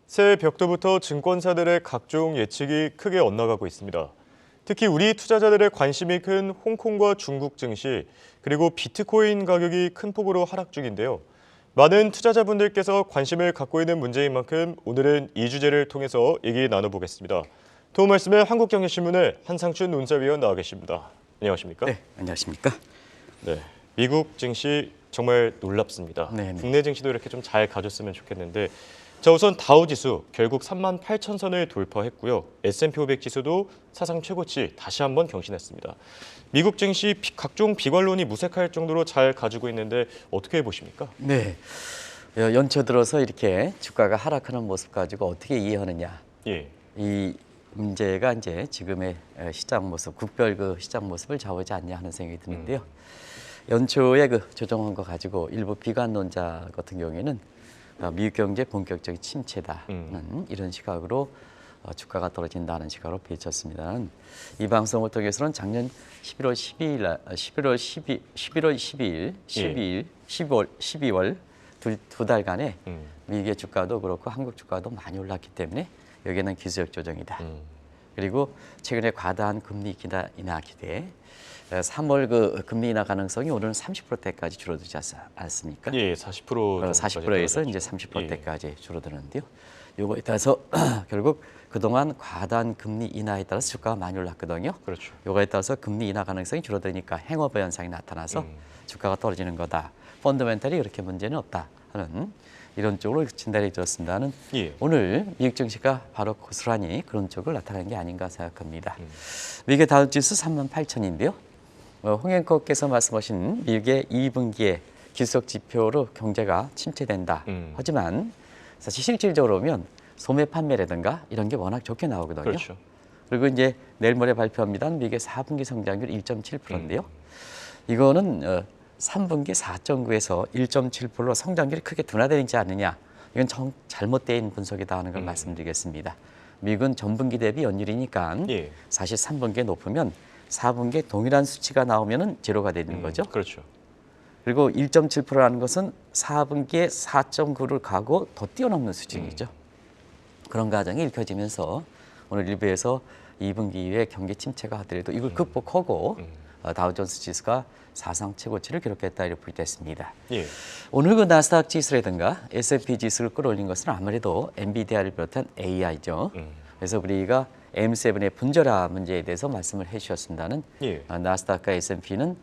새해 벽두부터 증권사들의 각종 예측이 크게 엇나가고 있습니다. 특히 우리 투자자들의 관심이 큰 홍콩과 중국 증시, 그리고 비트코인 가격이 큰 폭으로 하락 중인데요. 많은 투자자분들께서 관심을 갖고 있는 문제인 만큼 오늘은 이 주제를 통해서 얘기 나눠보겠습니다. 도움 말씀에 한국경제신문의 한상춘 논사위원 나와 계십니다. 안녕하십니까? 네, 안녕하십니까? 네, 미국 증시 정말 놀랍습니다. 네네. 국내 증시도 이렇게 좀 잘 가졌으면 좋겠는데 자, 우선 다우지수 결국 38,000선을 돌파했고요. S&P 500 지수도 사상 최고치 다시 한번 경신했습니다. 미국 증시 각종 비관론이 무색할 정도로 잘 가지고 있는데 어떻게 보십니까? 네, 연초 들어서 이렇게 주가가 하락하는 모습 가지고 어떻게 이해하느냐. 예. 이 문제가 이제 지금의 시장 모습, 국별 그 시장 모습을 좌우하지 않냐 하는 생각이 드는데요. 연초에 그 조정한 거 가지고 일부 비관론자 같은 경우에는 미국 경제 본격적인 침체다는 이런 시각으로 주가가 떨어진다는 시각으로 비쳤습니다는 이 방송을 통해서는 작년 11월 12월 두 달간에 미국의 주가도 그렇고 한국 주가도 많이 올랐기 때문에 여기에는 기술적 조정이다. 그리고 최근에 과다한 금리 인하 기대 3월 그 금리 인하 가능성이 오늘은 30%대까지 줄어들지 않습니까? 예, 40% 40%에서 이제 30%대까지 줄어드는데요. 요거에 따라서 결국 그동안 과다한 금리 인하에 따라서 주가가 많이 올랐거든요. 그렇죠. 요거에 따라서 금리 인하 가능성이 줄어드니까 행오버 현상이 나타나서 주가가 떨어지는 거다. 펀더멘털이 그렇게 문제는 없다 하는 이런 쪽으로 진단이 들었습니다는 예. 오늘 미국 증시가 바로 고스란히 그런 쪽을 나타낸 게 아닌가 생각합니다. 미국의 다우지수 38,000인데요. 홍앵커께서 말씀하신 미국의 2분기에 기술적 지표로 경제가 침체된다. 하지만 사실 실질적으로 보면 소매 판매라든가 이런 게 워낙 좋게 나오거든요. 그렇죠. 그리고 이제 내일 모레 발표합니다. 미국의 4분기 성장률 1.7%인데요. 이거는 3분기 4.9에서 1.7%로 성장률이 크게 둔화되지 않느냐. 이건 잘못된 분석이다 하는 걸 말씀드리겠습니다. 미국은 전분기 대비 연율이니까 예. 사실 3분기에 높으면 4분기에 동일한 수치가 나오면 제로가 되는 거죠. 그렇죠. 그리고 1.7%라는 것은 4분기에 4.9를 가고 더 뛰어넘는 수준이죠. 그런 과정이 읽혀지면서 오늘 일부에서 2분기 이후에 경기 침체가 하더라도 이걸 극복하고 다우존스 지수가 사상 최고치를 기록했다 이렇게 불렸습니다. 예. 오늘 그 나스닥 지수라든가 S&P 지수를 끌어올린 것은 아무래도 엔비디아를 비롯한 AI죠. 그래서 우리가 M7의 분절화 문제에 대해서 말씀을 해주셨습니다는 예. 나스닥과 S&P는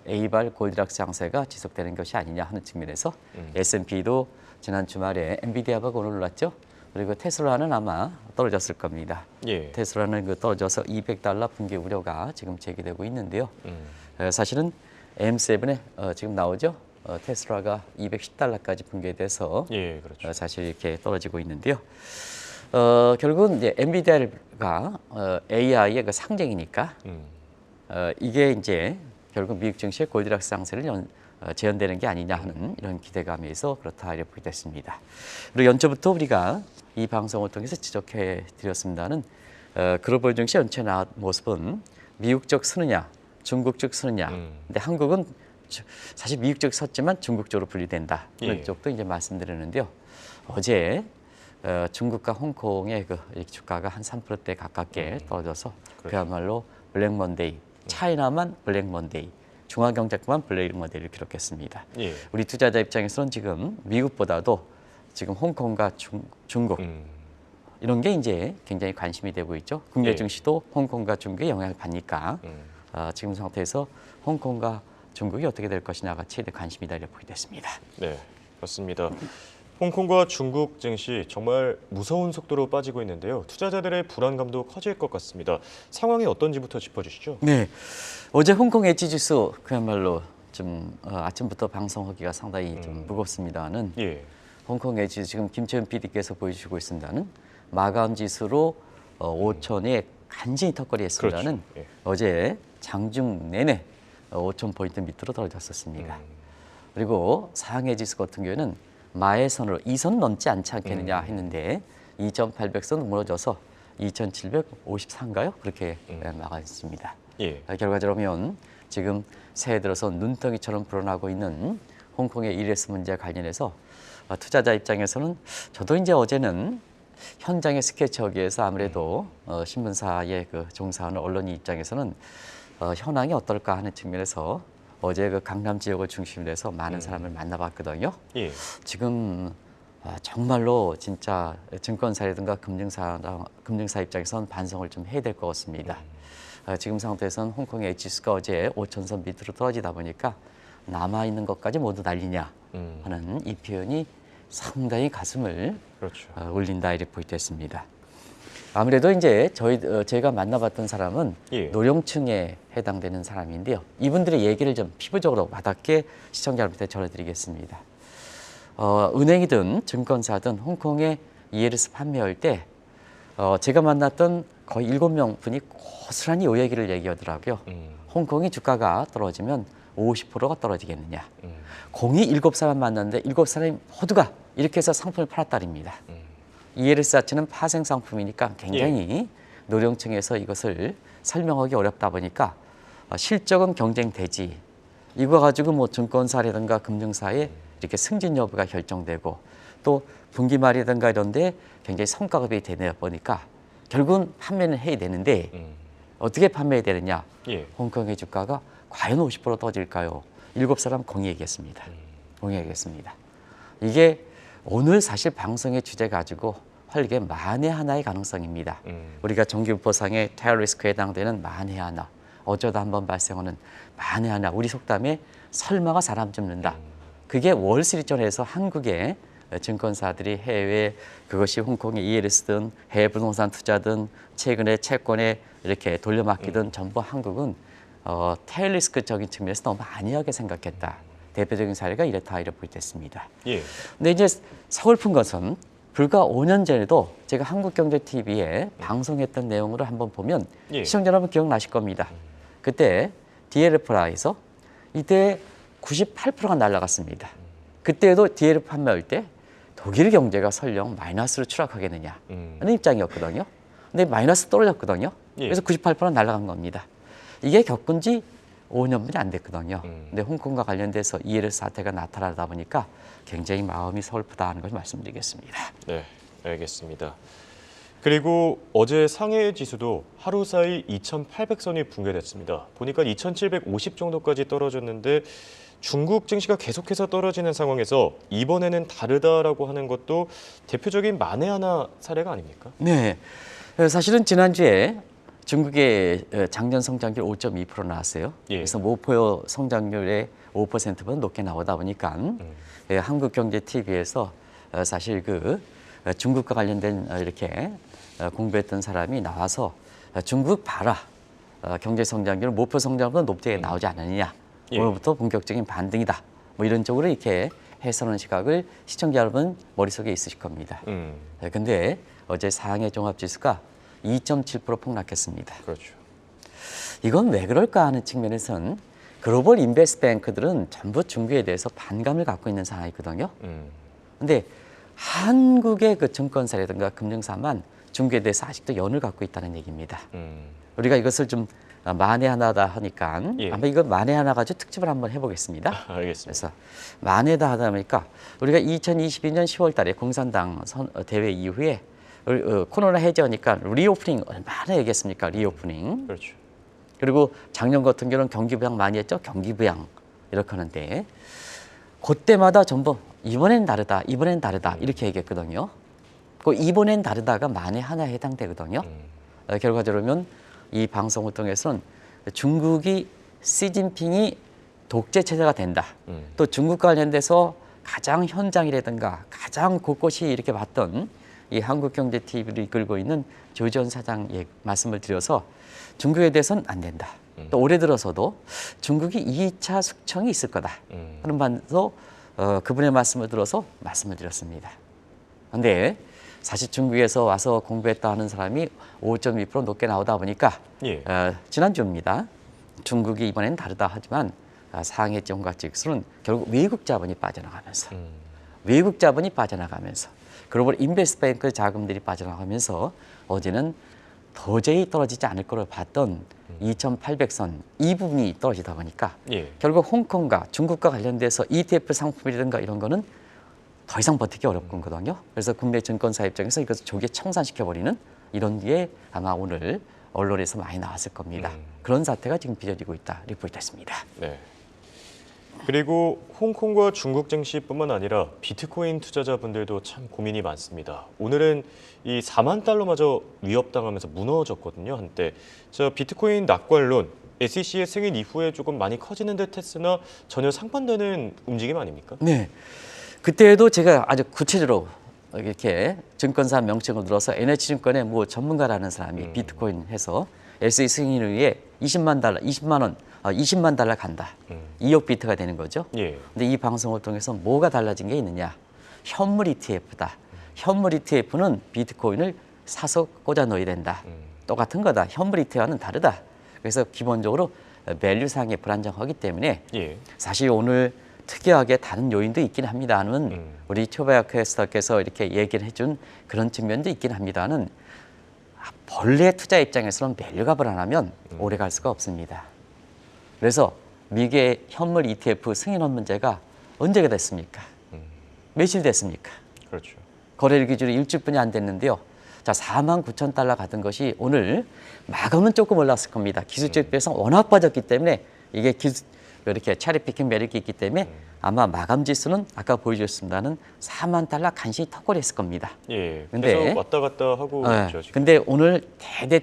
A발 골드락스 장세가 지속되는 것이 아니냐 하는 측면에서 S&P도 지난 주말에 엔비디아가 오늘 올랐죠. 그리고 테슬라는 아마 떨어졌을 겁니다. 예. 테슬라는 그 떨어져서 $200 붕괴 우려가 지금 제기되고 있는데요. 사실은 M7에 지금 나오죠. 테슬라가 $210까지 붕괴돼서 예, 그렇죠. 사실 이렇게 떨어지고 있는데요. 결국은 이제 엔비디아가 AI의 그 상징이니까 이게 이제 결국 미국 증시의 골드락스 장세를 재현되는 게 아니냐 하는 이런 기대감에서 그렇다 이렇게 됐습니다. 그리고 연초부터 우리가 이 방송을 통해서 지적해 드렸습니다는 글로벌 증시 연초에 나온 모습은 미국 쪽 쓰느냐, 중국 쪽 쓰느냐. 근데 한국은 사실 미국 쪽 섰지만 중국 쪽으로 분리된다. 이런 예. 쪽도 이제 말씀드렸는데요. 어제 중국과 홍콩의 그 주가가 한 3%대 가깝게 떨어져서 그야말로 블랙 먼데이, 차이나만 블랙 먼데이, 중화경제만 블랙 먼데이를 기록했습니다. 예. 우리 투자자 입장에서는 지금 미국보다도 지금 홍콩과 중국 이런 게 이제 굉장히 관심이 되고 있죠. 국내 예. 증시도 홍콩과 중국의 영향을 받으니까 지금 상태에서 홍콩과 중국이 어떻게 될 것이냐가 최대 관심이다 이렇게 보게 됐습니다. 네, 맞습니다. 홍콩과 중국 증시 정말 무서운 속도로 빠지고 있는데요. 투자자들의 불안감도 커질 것 같습니다. 상황이 어떤지부터 짚어주시죠. 네, 어제 홍콩 엣지 지수 그야말로 좀 아침부터 방송하기가 상당히 좀 무겁습니다는 예. 홍콩 엣지 지수 지금 김채은 PD께서 보여주시고 있습니다는 마감 지수로 5천에 간신히 턱걸이했습니다는 그렇죠. 예. 어제 장중 내내 5천 포인트 밑으로 떨어졌었습니다. 그리고 상해 지수 같은 경우에는 마의 선으로 2선 넘지 않지 않겠느냐 했는데 2,800선 무너져서 2,753인가요? 그렇게 나갔습니다. 예. 결과적으로 보면 지금 새해 들어서 눈덩이처럼 불어나고 있는 홍콩의 일레스 문제와 관련해서 투자자 입장에서는 저도 이제 어제는 현장의 스케치하기 위해서 아무래도 신문사에 그 종사하는 언론인 입장에서는 현황이 어떨까 하는 측면에서 어제 그 강남 지역을 중심으로 해서 많은 사람을 만나봤거든요. 예. 지금 정말로 진짜 증권사라든가 금융사 입장에서는 반성을 좀 해야 될 것 같습니다. 지금 상태에서는 홍콩의 H지수가 어제 5천선 밑으로 떨어지다 보니까 남아있는 것까지 모두 날리냐 하는 이 표현이 상당히 가슴을 그렇죠. 울린다 이렇게 보이겠습니다. 아무래도 이제 제가 만나봤던 사람은 예. 노령층에 해당되는 사람인데요. 이분들의 얘기를 좀 피부적으로 와닿게 시청자 여러분께 전해드리겠습니다. 은행이든 증권사든 홍콩에 ELS 판매할 때 제가 만났던 거의 7명 분이 고스란히 이 얘기를 얘기하더라고요. 홍콩이 주가가 떨어지면 50%가 떨어지겠느냐. 공이 7사람 만났는데 7사람이 모두가 이렇게 해서 상품을 팔았다립니다. ELS 자체는 파생 상품이니까 굉장히 노령층에서 이것을 설명하기 어렵다 보니까 실적은 경쟁되지. 이거 가지고 뭐 증권사라든가 금융사의 이렇게 승진 여부가 결정되고 또 분기말이든가 이런 데 굉장히 성과급이 되다 보니까 결국은 판매는 해야 되는데 어떻게 판매해야 되느냐. 홍콩의 주가가 과연 50% 떨어질까요? 7사람 공유하겠습니다. 공유하겠습니다. 이게 오늘 사실 방송의 주제 가지고 활게 만에 하나의 가능성입니다. 우리가 정기분포상의 테러 리스크에 해당되는 만에 하나, 어쩌다 한번 발생하는 만에 하나, 우리 속담에 설마가 사람 줍는다. 그게 월스트리트존에서 한국의 증권사들이 해외 그것이 홍콩의 ELS든 해외 부동산 투자든 최근에 채권에 이렇게 돌려막기든 전부 한국은 테일 리스크적인 측면에서 너무 안이하게 생각했다. 대표적인 사례가 이렇다 이렇게 보겠습니다. 근데 이제 서글픈 것은 불과 5년 전에도 제가 한국경제TV에 방송했던 내용으로 한번 보면 시청자 여러분 기억나실 겁니다. 그때 DLF라에서 이때 98%가 날아갔습니다. 그때도 DLF 판매할 때 독일 경제가 설령 마이너스로 추락하겠느냐 하는 입장이었거든요. 근데 마이너스 떨어졌거든요. 그래서 98%가 날아간 겁니다. 이게 겪은 지 5년분이 안 됐거든요. 근데 홍콩과 관련돼서 ELS 사태가 나타나다 보니까 굉장히 마음이 서글프다는 걸 말씀드리겠습니다. 네, 알겠습니다. 그리고 어제 상해 지수도 하루 사이 2,800선이 붕괴됐습니다. 보니까 2,750 정도까지 떨어졌는데 중국 증시가 계속해서 떨어지는 상황에서 이번에는 다르다라고 하는 것도 대표적인 만에 하나 사례가 아닙니까? 네, 사실은 지난주에 중국의 작년 성장률 5.2% 나왔어요. 그래서 목표 성장률의 5%보다 높게 나오다 보니까 한국경제TV에서 사실 그 중국과 관련된 이렇게 공부했던 사람이 나와서 중국 봐라. 경제 성장률 목표 성장보다 높게 나오지 않느냐. 오늘부터 본격적인 반등이다. 뭐 이런 쪽으로 이렇게 해석하는 시각을 시청자 여러분 머릿속에 있으실 겁니다. 근데 어제 상해 종합지수가 2.7% 폭락했습니다. 그렇죠. 이건 왜 그럴까 하는 측면에서는 글로벌 인베스트뱅크들은 전부 중국에 대해서 반감을 갖고 있는 상황이거든요. 근데 한국의 그 증권사라든가 금융사만 중국에 대해서 아직도 연을 갖고 있다는 얘기입니다. 우리가 이것을 좀 만에 하나다 하니까 아마 이거 만에 하나 가지고 특집을 한번 해보겠습니다. 알겠습니다. 그래서 만에다 하다 보니까 우리가 2022년 10월 달에 공산당 대회 이후에 코로나 해제하니까 리오프닝 얼마나 얘기했습니까? 리오프닝. 그렇죠. 그리고 작년 같은 경우는 경기 부양 많이 했죠. 경기 부양 이렇게 하는데 그때마다 전부 이번엔 다르다, 이번엔 다르다 이렇게 얘기했거든요. 그 이번엔 다르다가 만에 하나에 해당되거든요. 결과적으로는 이 방송을 통해서는 중국이 시진핑이 독재 체제가 된다. 또 중국과 관련돼서 가장 현장이라든가 가장 곳곳이 이렇게 봤던 이 한국경제TV를 이끌고 있는 조지현 사장의 말씀을 드려서 중국에 대해서는 안 된다. 또 올해 들어서도 중국이 2차 숙청이 있을 거다. 하는 반도 그분의 말씀을 들어서 말씀을 드렸습니다. 그런데 사실 중국에서 와서 공부했다 하는 사람이 5.2% 높게 나오다 보니까 지난주입니다. 중국이 이번엔 다르다 하지만 상해 종가지수는 결국 외국 자본이 빠져나가면서 외국 자본이 빠져나가면서 글로벌 인베스트뱅크 자금들이 빠져나가면서 어제는 도저히 떨어지지 않을 거로 봤던 2,800선 이 부분이 떨어지다 보니까 결국 홍콩과 중국과 관련돼서 ETF 상품이라든가 이런 거는 더 이상 버티기 어렵거든요. 그래서 국내 증권사 입장에서 이것을 조기에 청산시켜버리는 이런 게 아마 오늘 언론에서 많이 나왔을 겁니다. 그런 사태가 지금 빚어지고 있다 리포트했습니다. 네. 그리고 홍콩과 중국 증시뿐만 아니라 비트코인 투자자분들도 참 고민이 많습니다. 오늘은 이 4만 달러마저 위협당하면서 무너졌거든요, 한때. 비트코인 낙관론, SEC의 승인 이후에 조금 많이 커지는 듯 했으나 전혀 상반되는 움직임 아닙니까? 네. 그때도 제가 아주 구체적으로 이렇게 증권사 명칭을 들어서 NH증권의 뭐 전문가라는 사람이 비트코인 해서 SEC 승인 후에 20만 달러 간다. 2억 비트가 되는 거죠. 예. 근데 이 방송을 통해서 뭐가 달라진 게 있느냐? 현물 ETF다. 현물 ETF는 비트코인을 사서 꽂아 넣어야 된다. 똑같은 거다. 현물 ETF와는 다르다. 그래서 기본적으로 밸류상의 불안정하기 때문에 예. 사실 오늘 특이하게 다른 요인도 있긴 합니다는 우리 최배학 캐스터께서 이렇게 얘기를 해준 그런 측면도 있긴 합니다는 본래 투자 입장에서는 밸류가 불안하면 오래 갈 수가 없습니다. 그래서 미국의 현물 ETF 승인원 문제가 언제가 됐습니까? 며칠 됐습니까? 그렇죠. 거래일 기준으로 일주일뿐이 안 됐는데요. 자, 4만 9천 달러 가던 것이 오늘 마감은 조금 올랐을 겁니다. 기술적 비해서 워낙 빠졌기 때문에 이게 이렇게 차리피킹 매력이 있기 때문에 아마 마감 지수는 아까 보여주셨습니다는 4만 달러 간신히 턱걸이했을 겁니다. 예. 근데 계속 왔다 갔다 하고 있죠, 지금. 근데 오늘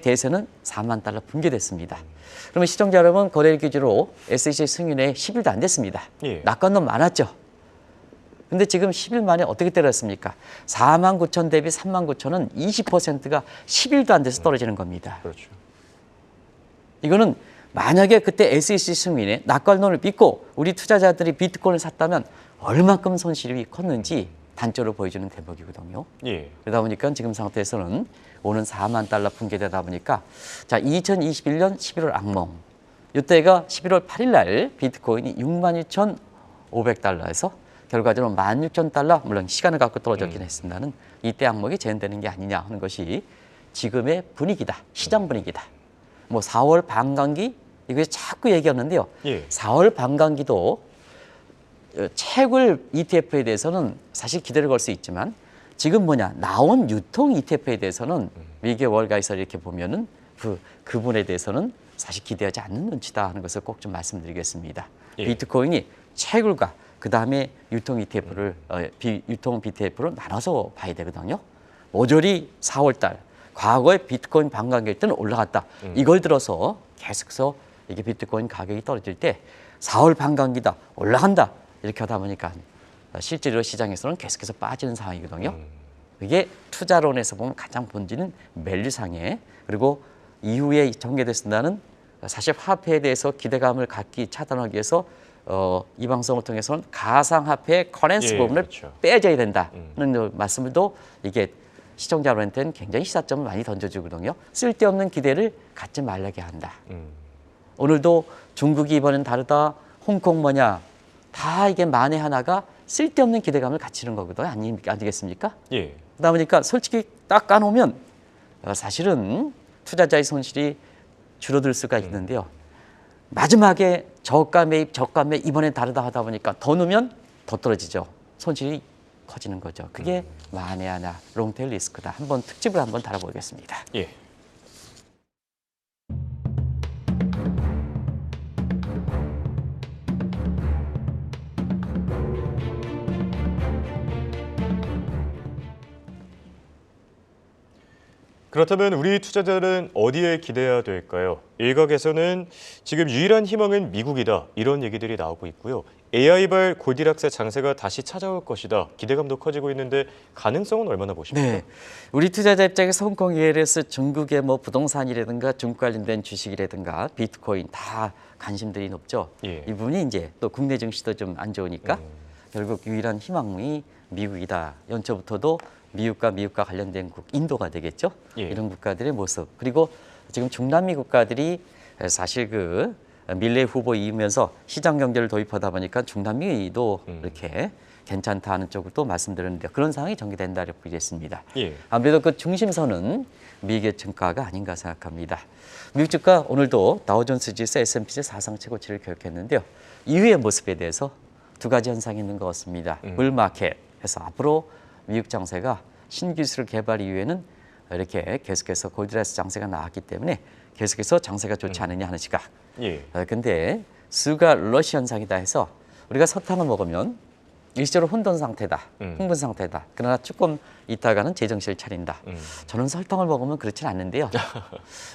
대세는 4만 달러 붕괴됐습니다. 그러면 시청자 여러분 거래일 기준으로 SEC 승인에 10일도 안 됐습니다. 예. 낙관론 많았죠. 근데 지금 10일 만에 어떻게 때렸습니까? 4만 9천 대비 3만 9천은 20%가 10일도 안 돼서 떨어지는 겁니다. 그렇죠. 이거는 만약에 그때 SEC 승인에 낙관론을 믿고 우리 투자자들이 비트코인을 샀다면 얼만큼 손실이 컸는지 단적으로 보여주는 대목이거든요. 예. 그러다 보니까 지금 상태에서는 오는 4만 달러 붕괴되다 보니까 자 2021년 11월 악몽 이때가 11월 8일 날 비트코인이 62,500달러에서 결과적으로 16,000달러 물론 시간을 갖고 떨어졌긴 했습니다는 이때 악몽이 재현되는 게 아니냐 하는 것이 지금의 분위기다. 시장 분위기다. 뭐 4월 반감기 이거 자꾸 얘기하는데요. 예. 4월 반감기도 채굴 ETF에 대해서는 사실 기대를 걸 수 있지만 지금 뭐냐 나온 유통 ETF에 대해서는 미국의 월가에서 이렇게 보면은 그분에 대해서는 사실 기대하지 않는 눈치다 하는 것을 꼭 좀 말씀드리겠습니다. 예. 비트코인이 채굴과 그 다음에 유통 ETF를 유통 BTF를 나눠서 봐야 되거든요. 모조리 4월달 과거에 비트코인 반감기일 때는 올라갔다. 이걸 들어서 계속해서 이게 비트코인 가격이 떨어질 때 4월 반감기다 올라간다 이렇게 하다 보니까 실제로 시장에서는 계속해서 빠지는 상황이거든요. 이게 투자론에서 보면 가장 본질은 밸류상에 그리고 이후에 전개됐습니다는 사실 화폐에 대해서 기대감을 갖기 차단하기 위해서 이 방송을 통해서는 가상화폐의 커런시 예, 부분을 그렇죠. 빼줘야 된다는 말씀을 또 이게 시청자분한테는 굉장히 시사점을 많이 던져주거든요. 쓸데없는 기대를 갖지 말라게 한다. 오늘도 중국이 이번엔 다르다. 홍콩 뭐냐. 다 이게 만에 하나가 쓸데없는 기대감을 갖추는 거거든요. 아니겠습니까? 예. 그러다 보니까 솔직히 딱 까놓으면 사실은 투자자의 손실이 줄어들 수가 있는데요. 마지막에 저가 매입 이번엔 다르다 하다 보니까 더 넣으면 더 떨어지죠. 손실이 커지는 거죠. 그게 만에 하나 롱테일 리스크다. 한번 특집을 한번 다뤄보겠습니다. 예. 그렇다면 우리 투자자들은 어디에 기대해야 될까요? 일각에서는 지금 유일한 희망은 미국이다 이런 얘기들이 나오고 있고요. AI발 골디락스의 장세가 다시 찾아올 것이다. 기대감도 커지고 있는데 가능성은 얼마나 보십니까? 네, 우리 투자자 입장에서 홍콩 ELS 중국의 뭐 부동산이라든가 중국 관련된 주식이라든가 비트코인 다 관심들이 높죠. 예. 이 부분이 이제 또 국내 증시도 좀 안 좋으니까 결국 유일한 희망이 미국이다. 연초부터도 미국과 관련된 인도가 되겠죠. 예. 이런 국가들의 모습. 그리고 지금 중남미 국가들이 사실 그 밀레 후보 이으면서 시장 경제를 도입하다 보니까 중남미도 이렇게 괜찮다 하는 쪽으로 또 말씀드렸는데 그런 상황이 전개된다고 보겠습니다. 예. 아무래도 그 중심선은 미국의 증가가 아닌가 생각합니다. 미국 주가 오늘도 다우존스 지수, S&P 지수 사상 최고치를 기록했는데요. 이후의 모습에 대해서 두 가지 현상이 있는 것 같습니다. 물마켓, 해서 앞으로 미국 장세가 신기술 개발 이후에는 이렇게 계속해서 골디락스 장세가 나왔기 때문에 계속해서 장세가 좋지 않느냐 하는 시각. 예. 근데 수가 러시 현상이다 해서 우리가 설탕을 먹으면 일시적으로 혼돈 상태다, 흥분 상태다. 그러나 조금 있다가는 제정신을 차린다. 저는 설탕을 먹으면 그렇진 않는데요.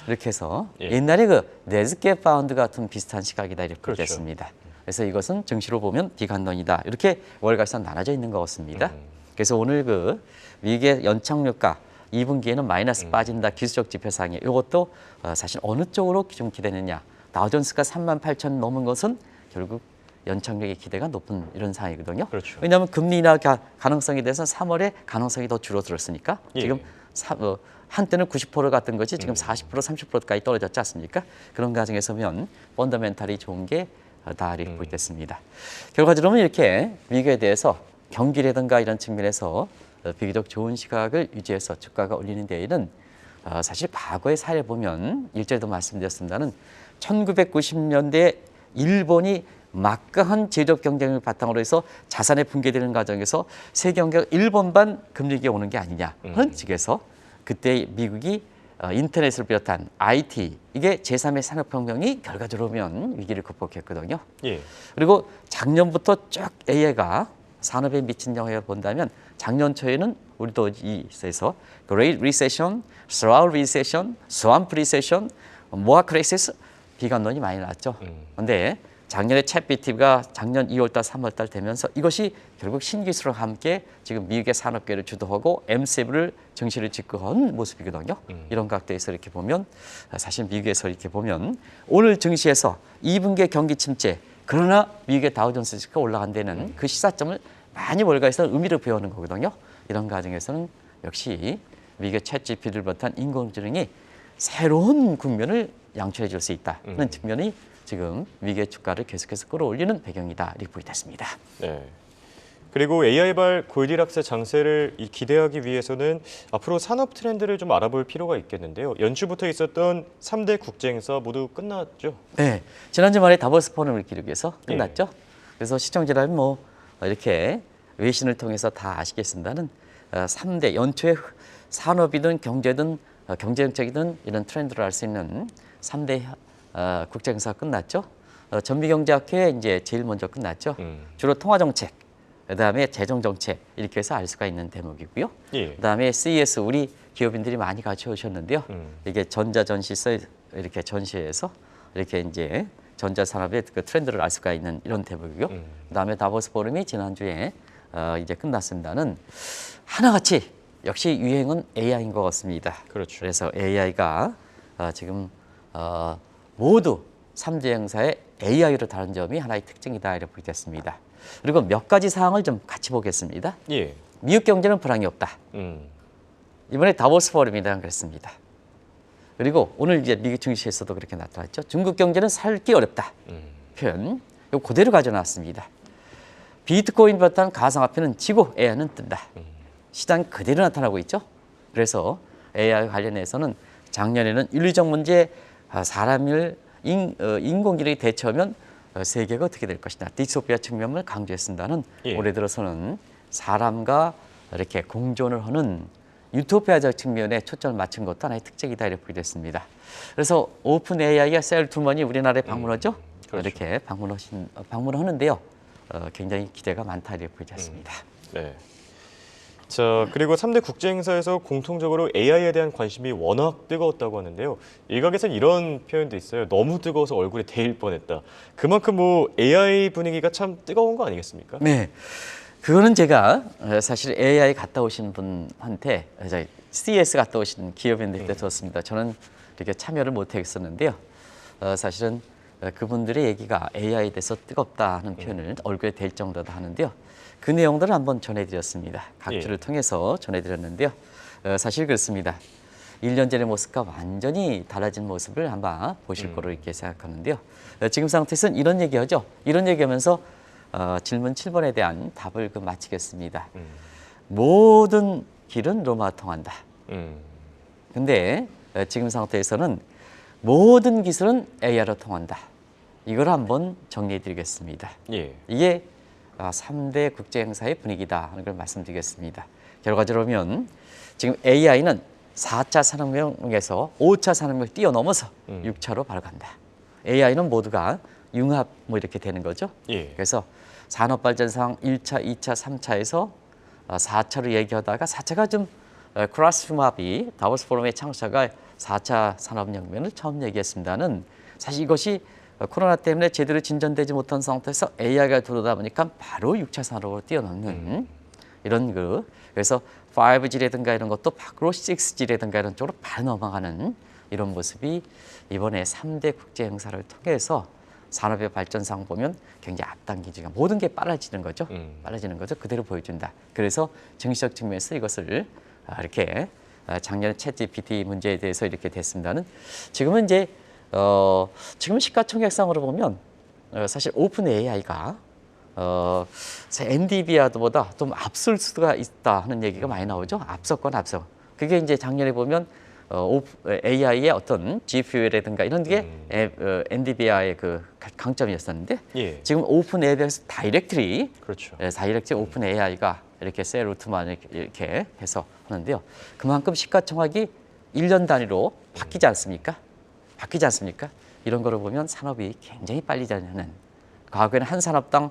이렇게 해서 예. 옛날에 그 네즈게 파운드 같은 비슷한 시각이다 이렇게 그렇죠. 됐습니다. 그래서 이것은 증시로 보면 비관론이다. 이렇게 월가에서 나눠져 있는 것 같습니다. 그래서 오늘 그 미국의 연착륙가 2분기에는 마이너스 빠진다 기술적 지표상에 이것도 사실 어느 쪽으로 좀 기대느냐. 다우존스가 38,000 넘은 것은 결국 연착륙의 기대가 높은 이런 상황이거든요. 그렇죠. 왜냐하면 금리 인하 가능성에 대해서 3월에 가능성이 더 줄어들었으니까 예. 지금 한때는 90% 갔던 것이 지금 40% 30%까지 떨어졌지 않습니까? 그런 과정에서 보면 펀더멘탈이 좋은 게 다 이렇게 보이겠습니다. 결과적으로 이렇게 미국에 대해서 경기라든가 이런 측면에서 비교적 좋은 시각을 유지해서 주가가 올리는 데에는 사실 과거의 사례 보면 일전에도 말씀드렸습니다는 1990년대 일본이 막강한 제조업 경쟁을 바탕으로 해서 자산이 붕괴되는 과정에서 세계 경제가 일본반 금리가 오는 게 아니냐 하는 측에서 그때 미국이 인터넷을 비롯한 IT 이게 제3의 산업혁명이 결과적으로 보면 위기를 극복했거든요. 예. 그리고 작년부터 쭉 AI가 산업에 미친 영향을 본다면 작년 초에는 우리도 이에서 Great Recession, Slow Recession, Swamp Recession, More Crisis 비관론이 많이 나왔죠. 그런데 작년에 챗GPT가 작년 2월달, 3월달 되면서 이것이 결국 신기술과 함께 지금 미국의 산업계를 주도하고 M7을 증시를 집권한 모습이거든요. 이런 각도에서 이렇게 보면 사실 미국에서 이렇게 보면 오늘 증시에서 2분기 경기 침체 그러나 미국의 다우존스 지수가 올라간 데는 그 시사점을 많이 월가에서 의미를 부여하는 거거든요. 이런 과정에서는 역시 미국의 챗GPT를 비롯한 인공지능이 새로운 국면을 양출해 줄 수 있다는 측면이 지금 미국의 주가를 계속해서 끌어올리는 배경이다 이렇게 보이겠습니다. 네. 그리고 AI발 골디락스 장세를 기대하기 위해서는 앞으로 산업 트렌드를 좀 알아볼 필요가 있겠는데요. 연초부터 있었던 3대 국제행사 모두 끝났죠? 네, 지난주 말에 다보스 포럼을 기록해서 끝났죠. 그래서 시청자라면 뭐 이렇게 외신을 통해서 다 아시겠습니다는 3대 연초에 산업이든 경제든 경제정책이든 이런 트렌드를 알 수 있는 3대 국제행사가 끝났죠. 전미경제학회 이제 제일 먼저 끝났죠. 주로 통화정책, 그다음에 재정정책 이렇게 해서 알 수가 있는 대목이고요. 예. 그다음에 CES 우리 기업인들이 많이 같이 오셨는데요. 이게 전자전시서 이렇게 전시회에서 이렇게 이제 전자산업의 그 트렌드를 알 수가 있는 이런 대목이고요. 그다음에 다보스 포럼이 지난주에 이제 끝났습니다는 하나같이 역시 유행은 AI인 것 같습니다. 그렇죠. 그래서 AI가 지금 모두 3대 행사에 AI로 다른 점이 하나의 특징이다 이렇게 보겠습니다. 그리고 몇 가지 사항을 좀 같이 보겠습니다. 예. 미국 경제는 불황이 없다. 이번에 다보스 포럼이랑 그랬습니다. 그리고 오늘 이제 미국 증시에서도 그렇게 나타났죠. 중국 경제는 살기 어렵다. 표현 이거 그대로 가져놨습니다. 비트코인 비롯한 가상화폐는 지고 AI는 뜬다. 시장 그대로 나타나고 있죠. 그래서 AI 관련해서는 작년에는 윤리적 문제, 사람을 인공지능이 대처하면 세계가 어떻게 될 것이냐 디스토피아 측면을 강조했습니다는 예. 올해 들어서는 사람과 이렇게 공존을 하는 유토피아적 측면에 초점을 맞춘 것도 하나의 특징이다 이렇게 보겠습니다. 그래서 오픈 AI가 셀 투머니 우리나라에 방문하죠. 그렇죠. 이렇게 방문하는데요. 굉장히 기대가 많다 이렇게 보겠습니다. 네. 자, 그리고 3대 국제행사에서 공통적으로 AI에 대한 관심이 워낙 뜨거웠다고 하는데요. 일각에서는 이런 표현도 있어요. 너무 뜨거워서 얼굴에 데일 뻔했다. 그만큼 뭐 AI 분위기가 참 뜨거운 거 아니겠습니까? 네, 그거는 제가 사실 AI 갔다 오신 분한테 CES 갔다 오신 기업인들한테 들었습니다. 저는 이렇게 참여를 못했었는데요. 사실은 그분들의 얘기가 AI에 대해서 뜨겁다 하는 표현을 얼굴에 댈 정도다 하는데요. 그 내용들을 한번 전해드렸습니다. 각주를 통해서 전해드렸는데요. 사실 그렇습니다. 1년 전의 모습과 완전히 달라진 모습을 아마 보실 거로 이렇게 생각하는데요. 지금 상태에서는 이런 얘기하죠. 이런 얘기하면서 질문 7번에 대한 답을 마치겠습니다. 모든 길은 로마와 통한다. 근데 지금 상태에서는 모든 기술은 AI로 통한다. 이걸 한번 정리해 드리겠습니다. 예. 이게 3대 국제 행사의 분위기다 하는 걸 말씀드리겠습니다. 결과적으로 보면 지금 AI는 4차 산업혁명에서 5차 산업혁명을 뛰어넘어서 6차로 바로 간다. AI는 모두가 융합 뭐 이렇게 되는 거죠. 예. 그래서 산업발전상 1차, 2차, 3차에서 4차로 얘기하다가 4차가 좀 크로스 융합이 다보스 포럼의 창시자가 4차 산업혁명을 처음 얘기했습니다는 사실 이것이 코로나 때문에 제대로 진전되지 못한 상태에서 AI가 들어오다 보니까 바로 6차 산업으로 뛰어넘는 이런 그래서 5G라든가 이런 것도 밖으로 6G라든가 이런 쪽으로 바로 넘어가는 이런 모습이 이번에 3대 국제 행사를 통해서 산업의 발전상 보면 굉장히 앞당기지가 모든 게 빨라지는 거죠. 빨라지는 거죠. 그대로 보여준다. 그래서 정치적 측면에서 이것을 이렇게 작년에 챗GPT 문제에 대해서 이렇게 됐습니다는 지금은 이제 지금 시가총액상으로 보면 사실 오픈 AI가 엔비디아보다 좀 앞설 수가 있다 하는 얘기가 많이 나오죠. 앞섰거나 앞서. 그게 이제 작년에 보면 AI의 어떤 GPU라든가 이런 게 엔비디아의 그 강점이었었는데 예. 지금 오픈 AI에서 다이렉트리 그렇죠. 다이렉트리 오픈 AI가 이렇게 셀 루트만 이렇게 해서 하는데요. 그만큼 시가총액이 1년 단위로 바뀌지 않습니까? 바뀌지 않습니까? 이런 거를 보면 산업이 굉장히 빨리 자라는 과거에는 한 산업당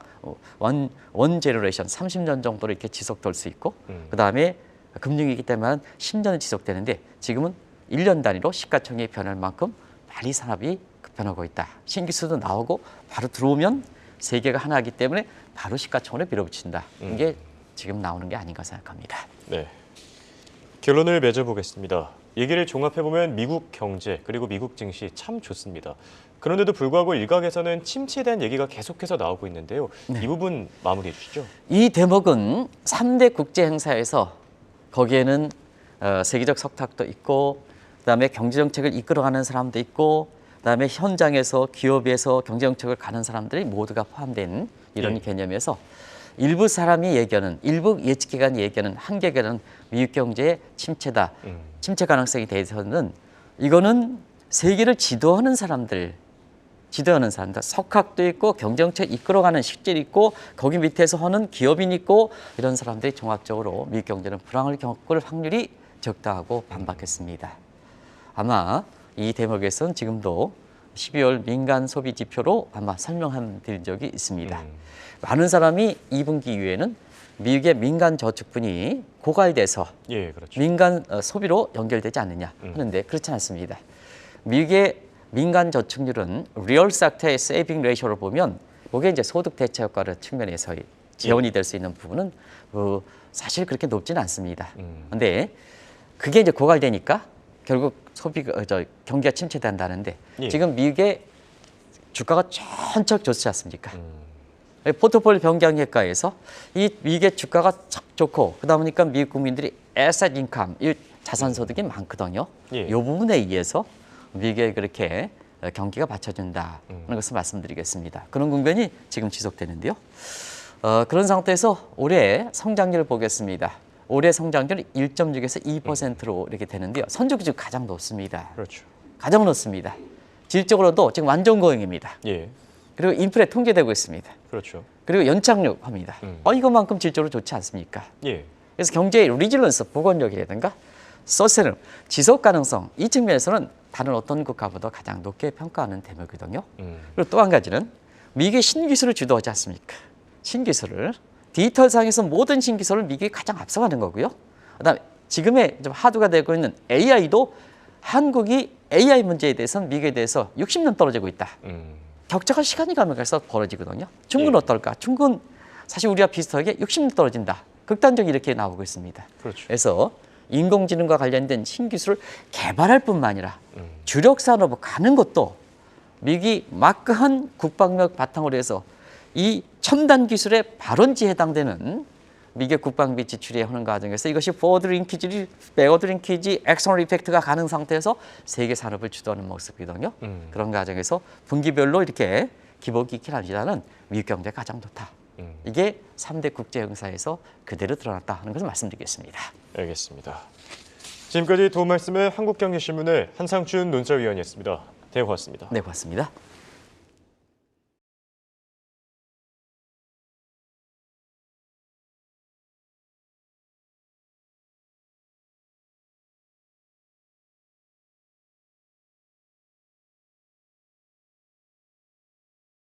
원 제너레이션 30년 정도로 이렇게 지속될 수 있고 그다음에 금융이기 때문에 10년은 지속되는데 지금은 1년 단위로 시가총액이 변할 만큼 빨리 산업이 급변하고 있다. 신기술도 나오고 바로 들어오면 세계가 하나이기 때문에 바로 시가총액을 밀어붙인다. 이게 지금 나오는 게 아닌가 생각합니다. 네. 결론을 맺어보겠습니다. 얘기를 종합해보면 미국 경제 그리고 미국 증시 참 좋습니다. 그런데도 불구하고 일각에서는 침체에 대한 얘기가 계속해서 나오고 있는데요. 네. 이 부분 마무리해 주시죠. 이 대목은 3대 국제 행사에서 거기에는 세계적 석탁도 있고 그다음에 경제정책을 이끌어가는 사람도 있고 그다음에 현장에서 기업에서 경제정책을 가는 사람들이 모두가 포함된 이런 예. 개념에서 일부 사람이 얘기하는 일부 예측기관이 얘기하는 한계가는 미국 경제의 침체다. 침체 가능성에 대해서는 이거는 세계를 지도하는 사람들 석학도 있고 경제정책 이끌어가는 실질이 있고 거기 밑에서 하는 기업인 있고 이런 사람들이 종합적으로 미국 경제는 불황을 겪을 확률이 적다고 반박했습니다. 아마 이 대목에서는 지금도 12월 민간 소비 지표로 아마 설명드린 적이 있습니다. 많은 사람이 2분기 이후에는 미국의 민간 저축분이 고갈돼서 예, 그렇죠. 민간 소비로 연결되지 않느냐 하는데 그렇지 않습니다. 미국의 민간 저축률은 리얼 섹터의 세이빙 레이쇼를 보면 그게 이제 소득 대체 효과를 측면에서 재원이 될 수 있는 부분은 사실 그렇게 높지는 않습니다. 그런데 그게 이제 고갈되니까 결국 경기가 침체된다는데 예. 지금 미국의 주가가 천천히 좋지 않습니까? 포트폴리오 변경 효과에서 이 미국의 주가가 참 좋고 그러다 보니까 미국 국민들이 에셋 인컴, 자산 소득이 많거든요. 예. 이 부분에 의해서 미국에 그렇게 경기가 받쳐준다 하는 것을 말씀드리겠습니다. 그런 국면이 지금 지속되는데요. 그런 상태에서 올해 성장률을 보겠습니다. 올해 성장률이 1.6에서 2%로 이렇게 되는데요. 선진국 중 가장 높습니다. 그렇죠. 가장 높습니다. 질적으로도 지금 완전 고용입니다. 예, 그리고 인플레 통계되고 있습니다. 그렇죠. 그리고 연착륙합니다. 이것만큼 질적으로 좋지 않습니까? 예, 그래서 경제의 리질런스, 복원력이라든가 서스테인, 지속 가능성 이 측면에서는 다른 어떤 국가보다 가장 높게 평가하는 대목이거든요. 그리고 또 한 가지는 미국의 신기술을 주도하지 않습니까? 신기술을 디지털상에서 모든 신기술을 미국이 가장 앞서가는 거고요. 그다음에 지금의 좀 하드가 되고 있는 AI도 한국이 AI 문제에 대해서는 미국에 대해서 60년 떨어지고 있다. 격차가 시간이 가면 갈수록 벌어지거든요. 중국은 예. 어떨까? 중국은 사실 우리와 비슷하게 60년 떨어진다. 극단적으로 이렇게 나오고 있습니다. 그렇죠. 그래서 인공지능과 관련된 신기술을 개발할 뿐만 아니라 주력 산업으로 가는 것도 미국이 마크한 국방력 바탕으로 해서 이 첨단 기술의 발원지에 해당되는 미국의 국방비 지출이 하는 과정에서 이것이 포워드 링키지, 백워드 링키지, 엑스터널 이펙트가 가는 상태에서 세계 산업을 주도하는 모습이거든요. 그런 과정에서 분기별로 이렇게 기복이 기랍니다는 미국 경제가 가장 좋다. 이게 3대 국제 행사에서 그대로 드러났다 하는 것을 말씀드리겠습니다. 알겠습니다. 지금까지 도움 말씀은 한국경제신문의 한상춘 논설위원이었습니다. 네, 고맙습니다. 네, 고맙습니다.